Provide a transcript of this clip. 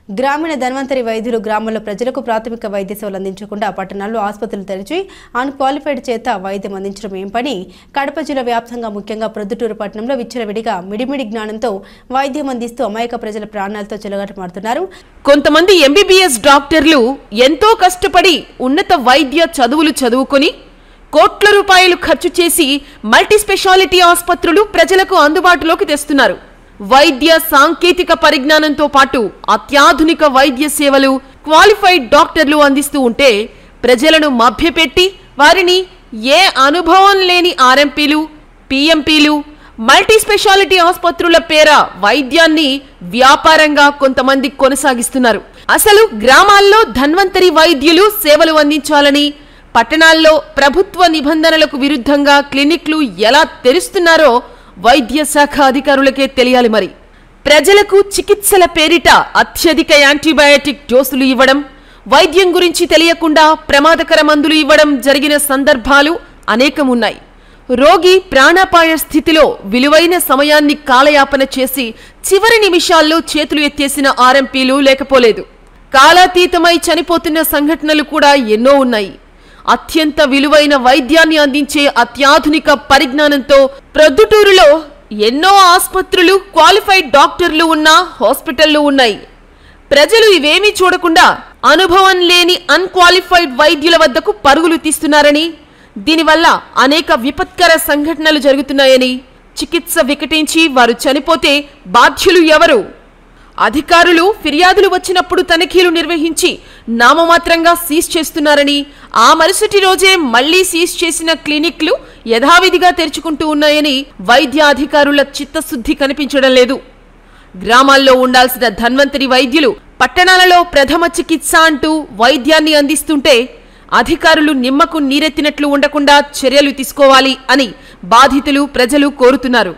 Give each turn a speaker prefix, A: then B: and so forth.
A: గ్రామీణ ధన్వంతరి వైద్యులు గ్రామాల్లో ప్రజలకు ప్రాథమిక వైద్య సేవలు అందించకుండా పట్టణాల్లో ఆసుపత్రులు తెరిచి అన్క్వాలిఫైడ్ చేత వైద్యం అందించడం ఏం పని? కడప జిల్లా వ్యాప్తంగా ముఖ్యంగా ప్రొద్దుటూరు పట్టణంలో విచ్చలవిడిగా మిడిమిడి జ్ఞానంతో వైద్యం అందిస్తూ అమాయక ప్రజల ప్రాణాలతో చెలగాటమాడుతున్నారు.
B: కొంతమంది ఎంబీబీఎస్ డాక్టర్లు ఎంతో కష్టపడి ఉన్నత వైద్య చదువులు చదువుకొని కోట్ల రూపాయలు ఖర్చు చేసి మల్టీ స్పెషాలిటీ ఆసుపత్రులు ప్రజలకు అందుబాటులోకి తెస్తున్నారు. వైద్య సాంకేతిక పరిజ్ఞానంతో పాటు అత్యాధునిక వైద్య సేవలు క్వాలిఫైడ్ డాక్టర్లు అందిస్తూ ఉంటే ప్రజలను మభ్యపెట్టి వారిని ఏ అనుభవం లేని ఆర్ఎంపీలు, పీఎంపీలు, మల్టీ స్పెషాలిటీ ఆసుపత్రుల పేర వైద్యాన్ని వ్యాపారంగా కొంతమంది కొనసాగిస్తున్నారు. అసలు గ్రామాల్లో ధన్వంతరి వైద్యులు సేవలు అందించాలని పట్టణాల్లో ప్రభుత్వ నిబంధనలకు విరుద్ధంగా క్లినిక్లు ఎలా తెరుస్తున్నారో వైద్య శాఖ అధికారులకే తెలియాలి. మరి ప్రజలకు చికిత్సల పేరిట అత్యధిక యాంటీబయాటిక్ డోసులు ఇవ్వడం, వైద్యం గురించి తెలియకుండా ప్రమాదకర మందులు ఇవ్వడం జరిగిన సందర్భాలు అనేకమున్నాయి. రోగి ప్రాణాపాయ స్థితిలో విలువైన సమయాన్ని కాలయాపన చేసి చివరి నిమిషాల్లో చేతులు ఎత్తేసిన ఆర్ఎంపీలు లేకపోలేదు. కాలాతీతమై చనిపోతున్న సంఘటనలు కూడా ఎన్నో ఉన్నాయి. అత్యంత విలువైన వైద్యాన్ని అందించే అత్యాధునిక పరిజ్ఞానంతో ప్రొద్దుటూరులో ఎన్నో ఆసుపత్రులు, క్వాలిఫైడ్ డాక్టర్లు ఉన్న హాస్పిటళ్లు ఉన్నాయి. ప్రజలు ఇవేమీ చూడకుండా అనుభవం లేని అన్క్వాలిఫైడ్ వైద్యుల వద్దకు పరుగులు తీస్తున్నారని, దీనివల్ల అనేక విపత్కర సంఘటనలు జరుగుతున్నాయని, చికిత్స వికటించి వారు చనిపోతే బాధ్యులు ఎవరు? అధికారులు ఫిర్యాదులు వచ్చినప్పుడు తనిఖీలు నిర్వహించి నామమాత్రంగా సీజ్ చేస్తున్నారని, ఆ మరుసటి రోజే మళ్లీ సీజ్ చేసిన క్లినిక్లు యథావిధిగా తెరుచుకుంటూ ఉన్నాయని వైద్య అధికారుల చిత్తశుద్ధి కనిపించడం లేదు. గ్రామాల్లో ఉండాల్సిన ధన్వంతరి వైద్యులు పట్టణాలలో ప్రథమ చికిత్స అంటూ వైద్యాన్ని అందిస్తుంటే అధికారులు నిమ్మకు నీరెత్తినట్లు ఉండకుండా చర్యలు తీసుకోవాలి అని బాధితులు, ప్రజలు కోరుతున్నారు.